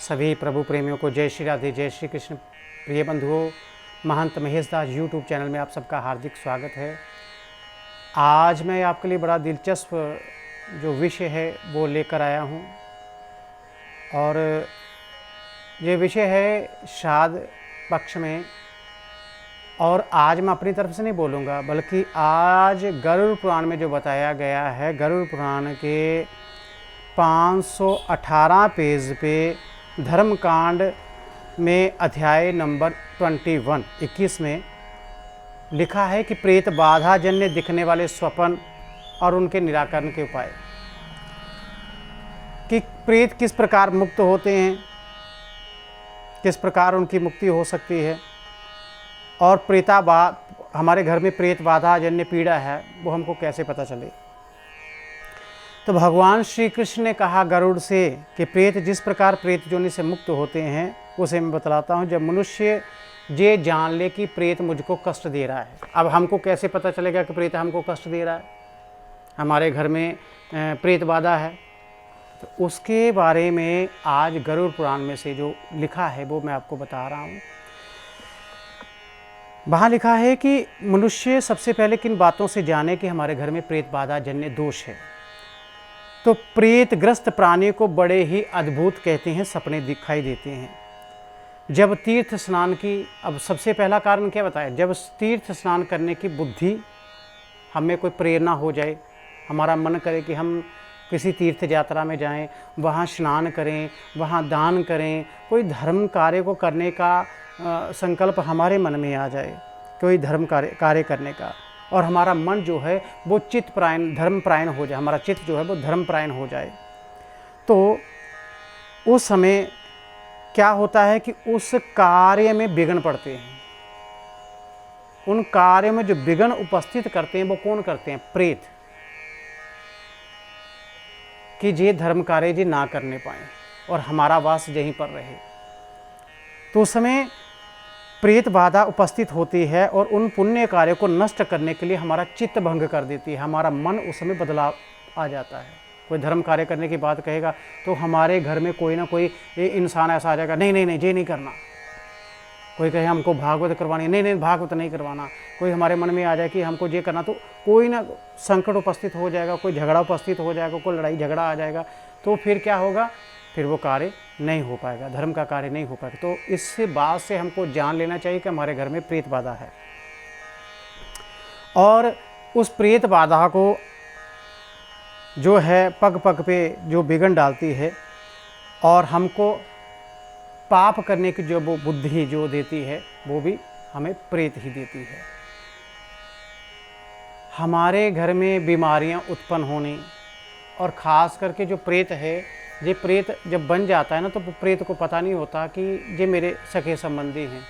सभी प्रभु प्रेमियों को जय श्री राधे, जय श्री कृष्ण। प्रिय बंधुओं, महंत महेश दास यूट्यूब चैनल में आप सबका हार्दिक स्वागत है। आज मैं आपके लिए बड़ा दिलचस्प जो विषय है वो लेकर आया हूँ, और ये विषय है श्राद्ध पक्ष में। और आज मैं अपनी तरफ से नहीं बोलूँगा, बल्कि आज गरुड़ पुराण में जो बताया गया है, गरुड़ पुराण के 518 पेज पे धर्मकांड में अध्याय नंबर 21 में लिखा है कि प्रेत बाधा जन्य दिखने वाले स्वप्न और उनके निराकरण के उपाय, कि प्रेत किस प्रकार मुक्त होते हैं, किस प्रकार उनकी मुक्ति हो सकती है, और हमारे घर में प्रेत बाधा जन्य पीड़ा है वो हमको कैसे पता चले। तो भगवान श्री कृष्ण ने कहा गरुड़ से कि प्रेत जिस प्रकार प्रेत योनि से मुक्त होते हैं उसे मैं बतलाता हूँ। जब मनुष्य ये जान ले कि प्रेत मुझको कष्ट दे रहा है, अब हमको कैसे पता चलेगा कि प्रेत हमको कष्ट दे रहा है, हमारे घर में प्रेत बाधा है, तो उसके बारे में आज गरुड़ पुराण में से जो लिखा है वो मैं आपको बता रहा हूँ। वहाँ लिखा है कि मनुष्य सबसे पहले किन बातों से जाने कि हमारे घर में प्रेत बाधा जन्य दोष है। तो प्रेतग्रस्त प्राणी को बड़े ही अद्भुत कहते हैं सपने दिखाई देते हैं। जब तीर्थ स्नान की, अब सबसे पहला कारण क्या बताया, जब तीर्थ स्नान करने की बुद्धि हमें कोई प्रेरणा हो जाए, हमारा मन करे कि हम किसी तीर्थ यात्रा में जाएं, वहाँ स्नान करें, वहाँ दान करें, कोई धर्म कार्य को करने का संकल्प हमारे मन में आ जाए, कोई धर्म कार्य करने का, और हमारा मन जो है वो चित्तपरायण धर्मपरायण हो जाए, हमारा चित्त जो है वो धर्मपरायण हो जाए, तो उस समय क्या होता है कि उस कार्य में विघ्न पड़ते हैं। उन कार्य में जो विघ्न उपस्थित करते हैं वो कौन करते हैं? प्रेत, कि ये धर्म कार्य जी ना करने पाए और हमारा वास यहीं पर रहे। तो उस समय प्रेत बाधा उपस्थित होती है और उन पुण्य कार्यों को नष्ट करने के लिए हमारा चित्त भंग कर देती है, हमारा मन उस समय बदलाव आ जाता है। कोई धर्म कार्य करने की बात कहेगा तो हमारे घर में कोई ना कोई इंसान ऐसा आ जाएगा, नहीं नहीं नहीं ये नहीं करना। कोई कहे हमको भागवत करवानी, नहीं नहीं भागवत नहीं करवाना। कोई हमारे मन में आ जाए कि हमको ये करना, तो कोई ना संकट उपस्थित हो जाएगा, कोई झगड़ा उपस्थित हो जाएगा, कोई लड़ाई झगड़ा आ जाएगा, तो फिर क्या होगा, फिर वो कार्य नहीं हो पाएगा, धर्म का कार्य नहीं हो पाएगा। तो इस बात से हमको जान लेना चाहिए कि हमारे घर में प्रेत बाधा है, और उस प्रेत बाधा को जो है पग पग पे जो विघ्न डालती है और हमको पाप करने की जो वो बुद्धि जो देती है वो भी हमें प्रेत ही देती है। हमारे घर में बीमारियां उत्पन्न होने, और ख़ास करके जो प्रेत है, ये प्रेत जब बन जाता है ना, तो प्रेत को पता नहीं होता कि ये मेरे सगे संबंधी हैं।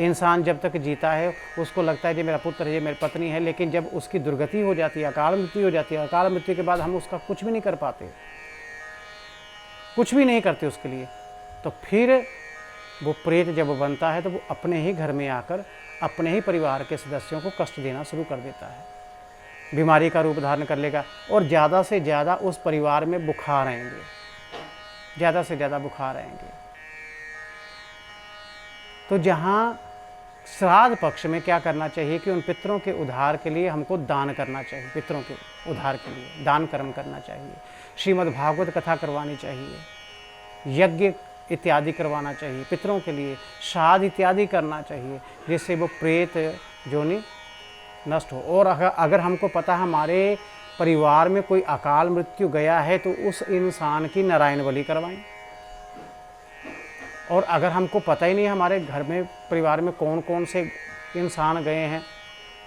इंसान जब तक जीता है उसको लगता है ये मेरा पुत्र है, ये मेरी पत्नी है, लेकिन जब उसकी दुर्गति हो जाती है, अकाल मृत्यु हो जाती है, अकाल मृत्यु के बाद हम उसका कुछ भी नहीं कर पाते, कुछ भी नहीं करते उसके लिए, तो फिर वो प्रेत जब बनता है तो वो अपने ही घर में आकर अपने ही परिवार के सदस्यों को कष्ट देना शुरू कर देता है, बीमारी का रूप धारण कर लेगा, और ज़्यादा से ज़्यादा उस परिवार में बुखार आएंगे, ज़्यादा से ज़्यादा बुखार आएंगे। तो जहाँ श्राद्ध पक्ष में क्या करना चाहिए कि उन पितरों के उद्धार के लिए हमको दान करना चाहिए, पितरों के उद्धार के लिए दान कर्म करना चाहिए, श्रीमद् भागवत कथा करवानी चाहिए, यज्ञ इत्यादि करवाना चाहिए, पितरों के लिए श्राद्ध इत्यादि करना चाहिए, जिससे वो प्रेत योनि नष्ट हो। और अगर हमको पता है हमारे परिवार में कोई अकाल मृत्यु गया है तो उस इंसान की नारायण बलि करवाएं। और अगर हमको पता ही नहीं हमारे घर में परिवार में कौन कौन से इंसान गए हैं,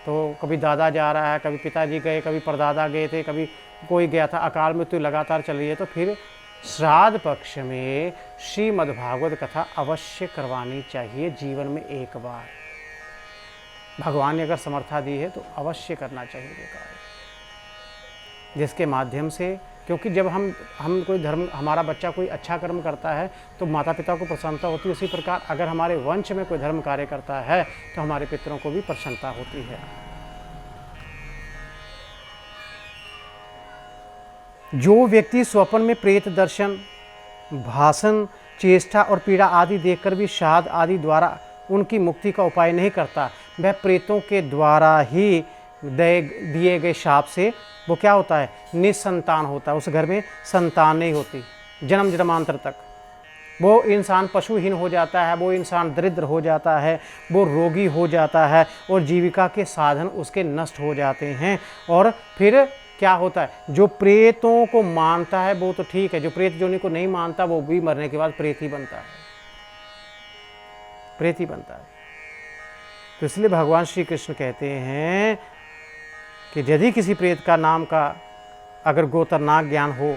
तो कभी दादा जा रहा है, कभी पिताजी गए, कभी परदादा गए थे, कभी कोई गया था, अकाल मृत्यु लगातार चल रही है, तो फिर श्राद्ध पक्ष में श्रीमद् भागवत कथा अवश्य करवानी चाहिए जीवन में एक बार। भगवान ने अगर समर्था दी है तो अवश्य करना चाहिए ये कार्य, जिसके माध्यम से, क्योंकि जब हम कोई धर्म, हमारा बच्चा कोई अच्छा कर्म करता है तो माता पिता को प्रसन्नता होती है, उसी प्रकार अगर हमारे वंश में कोई धर्म कार्य करता है तो हमारे पितरों को भी प्रसन्नता होती है। जो व्यक्ति स्वप्न में प्रेत दर्शन भाषण, चेष्टा और पीड़ा आदि देखकर भी श्राद्ध आदि द्वारा उनकी मुक्ति का उपाय नहीं करता, वह प्रेतों के द्वारा ही दिए गए शाप से वो क्या होता है, निसंतान होता है। उस घर में संतान नहीं होती जन्म जन्मांतर तक। वो इंसान पशुहीन हो जाता है, वो इंसान दरिद्र हो जाता है, वो रोगी हो जाता है और जीविका के साधन उसके नष्ट हो जाते हैं। और फिर क्या होता है, जो प्रेतों को मानता है वो तो ठीक है, जो प्रेत जोनी को नहीं मानता वो भी मरने के बाद प्रेत ही बनता है, प्रेत ही बनता है। तो इसलिए भगवान श्री कृष्ण कहते हैं कि यदि किसी प्रेत का नाम का अगर गोत्र ना ज्ञान हो,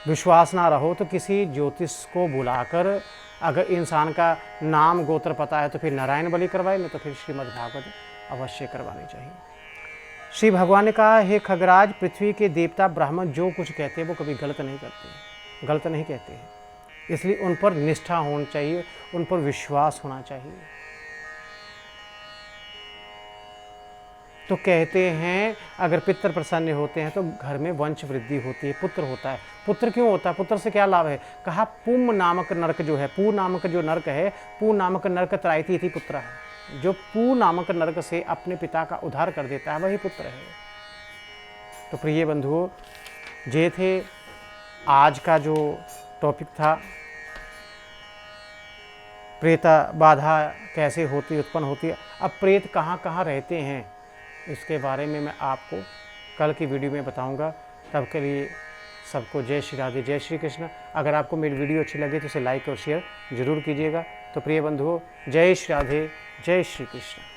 विश्वास ना रहो, तो किसी ज्योतिष को बुलाकर अगर इंसान का नाम गोत्र पता है तो फिर नारायण बलि करवाए, नहीं तो फिर श्रीमद् भागवत अवश्य करवानी चाहिए। श्री भगवान ने कहा, हे खगराज, पृथ्वी के देवता ब्राह्मण जो कुछ कहते हैं वो कभी गलत नहीं करते, गलत नहीं कहते हैं। इसलिए उन पर निष्ठा होनी चाहिए, उन पर विश्वास होना चाहिए। तो कहते हैं अगर पितर प्रसन्न होते हैं तो घर में वंश वृद्धि होती है, पुत्र होता है। पुत्र क्यों होता है, पुत्र से क्या लाभ है? कहा पुम नामक नरक जो है, पू नामक जो नरक है, पू नामक नरक त्रायती थी पुत्र है। जो पू नामक नरक से अपने पिता का उद्धार कर देता है वही पुत्र है। तो प्रिय बंधुओं, ये थे आज का जो टॉपिक था, प्रेत बाधा कैसे होती, उत्पन्न होती है। अब प्रेत कहाँ कहाँ रहते हैं इसके बारे में मैं आपको कल की वीडियो में बताऊंगा। तब के लिए सबको जय श्री राधे, जय श्री कृष्ण। अगर आपको मेरी वीडियो अच्छी लगे तो इसे लाइक और शेयर जरूर कीजिएगा। तो प्रिय बंधुओं, जय श्री राधे, जय श्री कृष्ण।